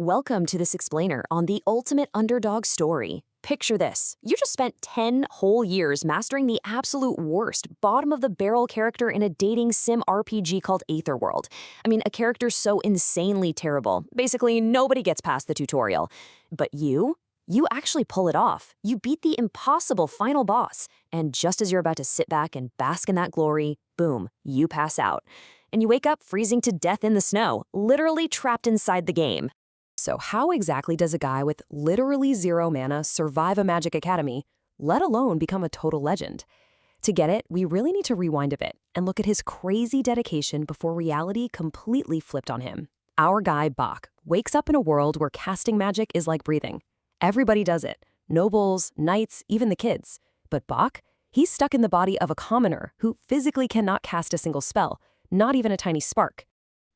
Welcome to this explainer on the ultimate underdog story. Picture this. You just spent 10 whole years mastering the absolute worst, bottom-of-the-barrel character in a dating sim RPG called Aetherworld. I mean, a character so insanely terrible. Basically, nobody gets past the tutorial. But you actually pull it off. You beat the impossible final boss. And just as you're about to sit back and bask in that glory, boom, you pass out. And you wake up freezing to death in the snow, literally trapped inside the game. So how exactly does a guy with literally 0 mana survive a Magic Academy, let alone become a total legend? To get it, we really need to rewind a bit and look at his crazy dedication before reality completely flipped on him. Our guy, Bach, wakes up in a world where casting magic is like breathing. Everybody does it. Nobles, knights, even the kids. But Bach? He's stuck in the body of a commoner who physically cannot cast a single spell, not even a tiny spark.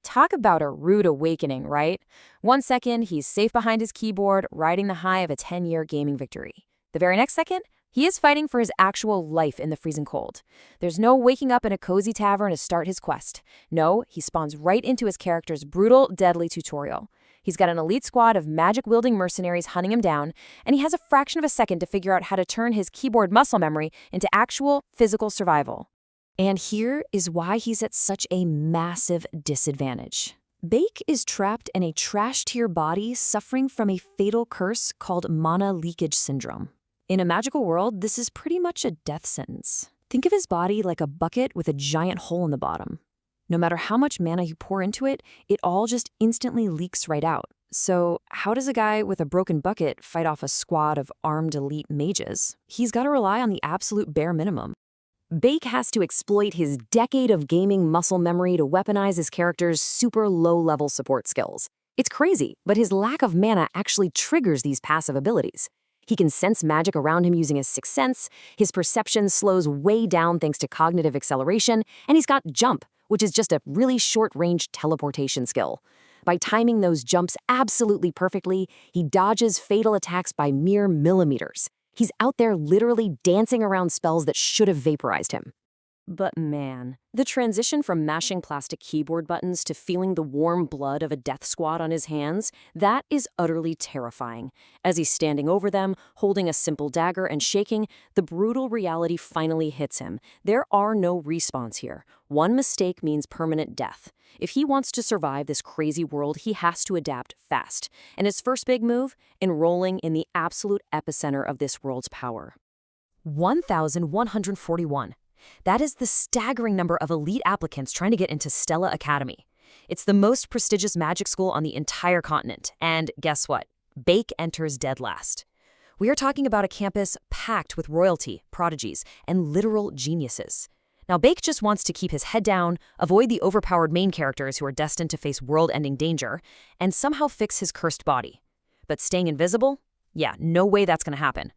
Talk about a rude awakening, right? 1 second, he's safe behind his keyboard, riding the high of a 10-year gaming victory. The very next second, he is fighting for his actual life in the freezing cold. There's no waking up in a cozy tavern to start his quest. No, he spawns right into his character's brutal, deadly tutorial. He's got an elite squad of magic-wielding mercenaries hunting him down, and he has a fraction of a second to figure out how to turn his keyboard muscle memory into actual physical survival. And here is why he's at such a massive disadvantage. Bake is trapped in a trash-tier body suffering from a fatal curse called mana leakage syndrome. In a magical world, this is pretty much a death sentence. Think of his body like a bucket with a giant hole in the bottom. No matter how much mana you pour into it, it all just instantly leaks right out. So how does a guy with a broken bucket fight off a squad of armed elite mages? He's got to rely on the absolute bare minimum. Bake has to exploit his decade of gaming muscle memory to weaponize his character's super low-level support skills. It's crazy, but his lack of mana actually triggers these passive abilities. He can sense magic around him using his sixth sense, his perception slows way down thanks to cognitive acceleration, and he's got jump, which is just a really short-range teleportation skill. By timing those jumps absolutely perfectly, he dodges fatal attacks by mere millimeters. He's out there literally dancing around spells that should have vaporized him. But man, the transition from mashing plastic keyboard buttons to feeling the warm blood of a death squad on his hands, that is utterly terrifying. As he's standing over them, holding a simple dagger and shaking, the brutal reality finally hits him. There are no respawns here. One mistake means permanent death. If he wants to survive this crazy world, he has to adapt fast. And his first big move? Enrolling in the absolute epicenter of this world's power. 1,141. That is the staggering number of elite applicants trying to get into Stella Academy. It's the most prestigious magic school on the entire continent. And guess what? Bake enters dead last. We are talking about a campus packed with royalty, prodigies, and literal geniuses. Now, Bake just wants to keep his head down, avoid the overpowered main characters who are destined to face world-ending danger, and somehow fix his cursed body. But staying invisible? Yeah, no way that's going to happen.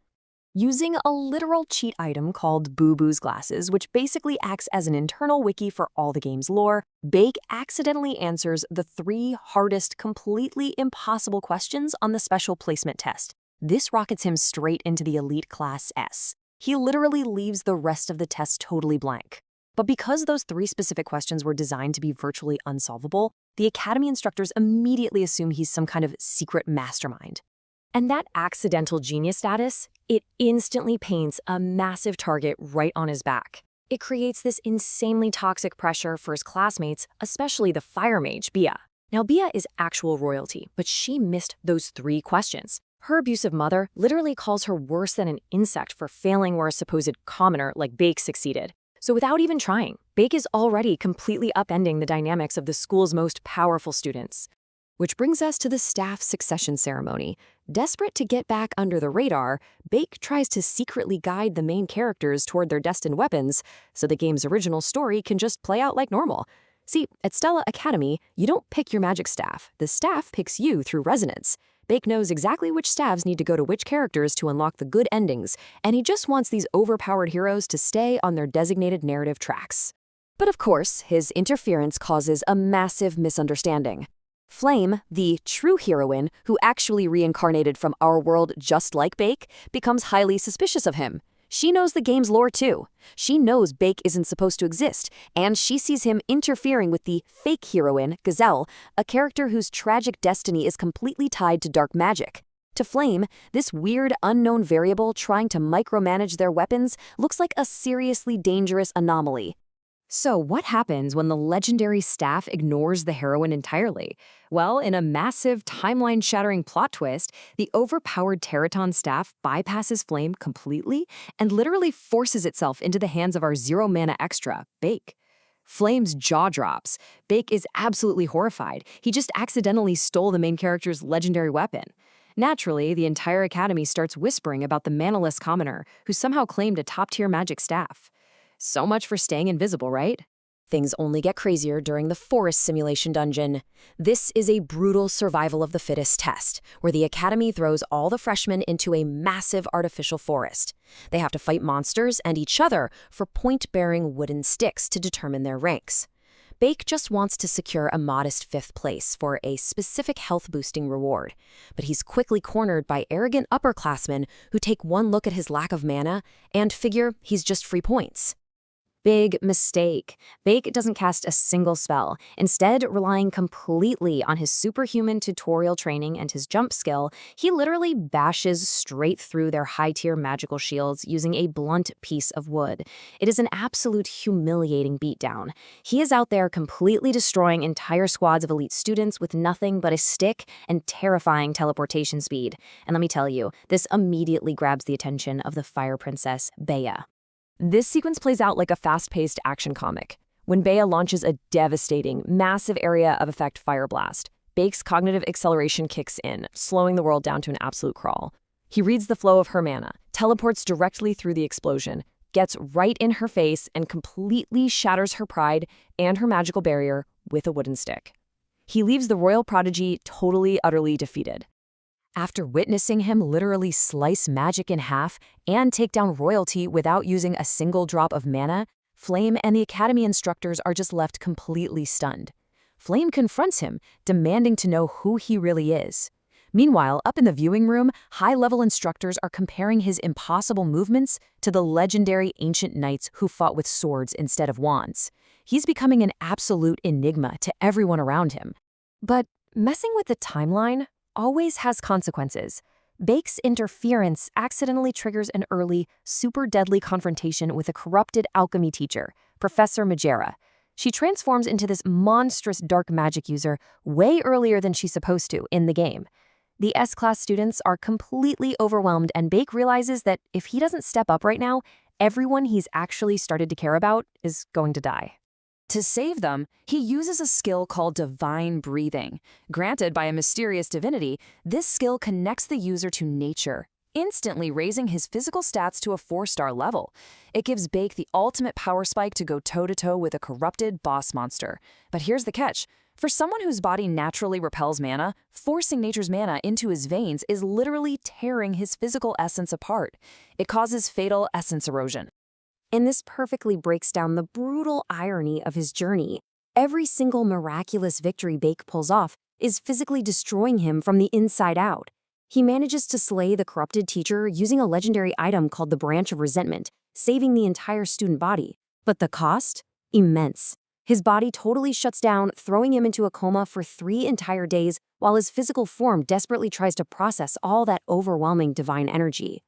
Using a literal cheat item called Boo Boo's Glasses, which basically acts as an internal wiki for all the game's lore, Bake accidentally answers the 3 hardest, completely impossible questions on the special placement test. This rockets him straight into the elite class S. He literally leaves the rest of the test totally blank. But because those 3 specific questions were designed to be virtually unsolvable, the academy instructors immediately assume he's some kind of secret mastermind. And that accidental genius status, it instantly paints a massive target right on his back. It creates this insanely toxic pressure for his classmates, especially the fire mage, Bia. Now, Bia is actual royalty, but she missed those 3 questions. Her abusive mother literally calls her worse than an insect for failing where a supposed commoner like Bake succeeded. So without even trying, Bake is already completely upending the dynamics of the school's most powerful students. Which brings us to the staff succession ceremony. Desperate to get back under the radar, Bake tries to secretly guide the main characters toward their destined weapons so the game's original story can just play out like normal. See, at Stella Academy, you don't pick your magic staff. The staff picks you through resonance. Bake knows exactly which staves need to go to which characters to unlock the good endings, and he just wants these overpowered heroes to stay on their designated narrative tracks. But of course, his interference causes a massive misunderstanding. Flame, the true heroine, who actually reincarnated from our world just like Bake, becomes highly suspicious of him. She knows the game's lore too. She knows Bake isn't supposed to exist, and she sees him interfering with the fake heroine, Gazelle, a character whose tragic destiny is completely tied to dark magic. To Flame, this weird, unknown variable trying to micromanage their weapons looks like a seriously dangerous anomaly. So what happens when the legendary staff ignores the heroine entirely? Well, in a massive, timeline-shattering plot twist, the overpowered Teraton staff bypasses Flame completely and literally forces itself into the hands of our zero-mana extra, Bake. Flame's jaw drops. Bake is absolutely horrified. He just accidentally stole the main character's legendary weapon. Naturally, the entire academy starts whispering about the manaless commoner who somehow claimed a top-tier magic staff. So much for staying invisible, right? Things only get crazier during the forest simulation dungeon. This is a brutal survival of the fittest test, where the academy throws all the freshmen into a massive artificial forest. They have to fight monsters and each other for point-bearing wooden sticks to determine their ranks. Bake just wants to secure a modest 5th place for a specific health-boosting reward, but he's quickly cornered by arrogant upperclassmen who take one look at his lack of mana and figure he's just free points. Big mistake. Bake doesn't cast a single spell, instead relying completely on his superhuman tutorial training and his jump skill. He literally bashes straight through their high-tier magical shields using a blunt piece of wood. It is an absolute humiliating beatdown. He is out there completely destroying entire squads of elite students with nothing but a stick and terrifying teleportation speed. And let me tell you, this immediately grabs the attention of the Fire Princess, Bea. This sequence plays out like a fast-paced action comic. When Bea launches a devastating, massive area of effect fire blast, Bake's cognitive acceleration kicks in, slowing the world down to an absolute crawl. He reads the flow of her mana, teleports directly through the explosion, gets right in her face, and completely shatters her pride and her magical barrier with a wooden stick. He leaves the royal prodigy totally, utterly defeated. After witnessing him literally slice magic in half and take down royalty without using a single drop of mana, Flame and the academy instructors are just left completely stunned. Flame confronts him, demanding to know who he really is. Meanwhile, up in the viewing room, high-level instructors are comparing his impossible movements to the legendary ancient knights who fought with swords instead of wands. He's becoming an absolute enigma to everyone around him. But messing with the timeline always has consequences. Bake's interference accidentally triggers an early, super deadly confrontation with a corrupted alchemy teacher, Professor Majera. She transforms into this monstrous dark magic user way earlier than she's supposed to in the game. The S-class students are completely overwhelmed, and Bake realizes that if he doesn't step up right now, everyone he's actually started to care about is going to die. To save them, he uses a skill called Divine Breathing. Granted by a mysterious divinity, this skill connects the user to nature, instantly raising his physical stats to a 4-star level. It gives Bake the ultimate power spike to go toe-to-toe with a corrupted boss monster. But here's the catch. For someone whose body naturally repels mana, forcing nature's mana into his veins is literally tearing his physical essence apart. It causes fatal essence erosion. And this perfectly breaks down the brutal irony of his journey. Every single miraculous victory Bake pulls off is physically destroying him from the inside out. He manages to slay the corrupted teacher using a legendary item called the Branch of Resentment, saving the entire student body. But the cost? Immense. His body totally shuts down, throwing him into a coma for 3 entire days, while his physical form desperately tries to process all that overwhelming divine energy.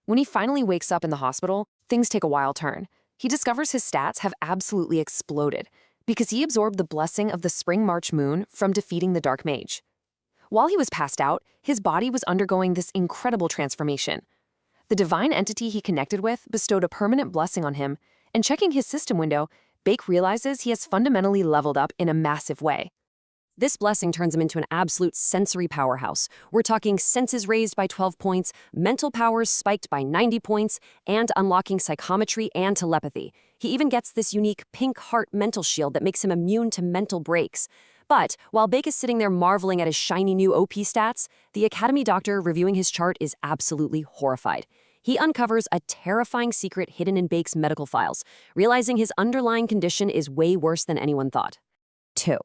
When he finally wakes up in the hospital, things take a wild turn. He discovers his stats have absolutely exploded because he absorbed the blessing of the Spring March Moon from defeating the Dark Mage. While he was passed out, his body was undergoing this incredible transformation. The divine entity he connected with bestowed a permanent blessing on him, and checking his system window, Bake realizes he has fundamentally leveled up in a massive way. This blessing turns him into an absolute sensory powerhouse. We're talking senses raised by 12 points, mental powers spiked by 90 points, and unlocking psychometry and telepathy. He even gets this unique pink heart mental shield that makes him immune to mental breaks. But while Bake is sitting there marveling at his shiny new OP stats, the academy doctor reviewing his chart is absolutely horrified. He uncovers a terrifying secret hidden in Bake's medical files, realizing his underlying condition is way worse than anyone thought. 2.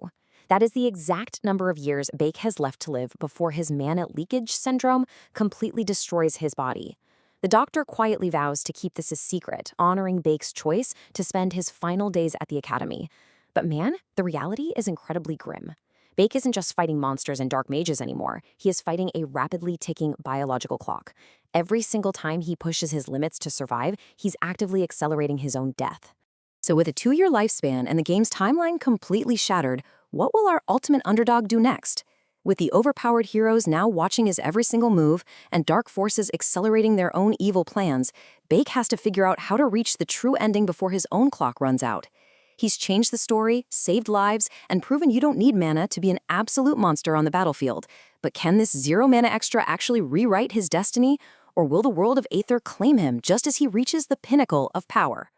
That is the exact number of years Bake has left to live before his mana leakage syndrome completely destroys his body. The doctor quietly vows to keep this a secret, honoring Baek's choice to spend his final days at the academy. But man, the reality is incredibly grim. Baek isn't just fighting monsters and dark mages anymore. He is fighting a rapidly ticking biological clock. Every single time he pushes his limits to survive, he's actively accelerating his own death. So with a 2-year lifespan and the game's timeline completely shattered, what will our ultimate underdog do next? With the overpowered heroes now watching his every single move and dark forces accelerating their own evil plans, Baek has to figure out how to reach the true ending before his own clock runs out. He's changed the story, saved lives, and proven you don't need mana to be an absolute monster on the battlefield. But can this 0 mana extra actually rewrite his destiny? Or will the world of Aether claim him just as he reaches the pinnacle of power?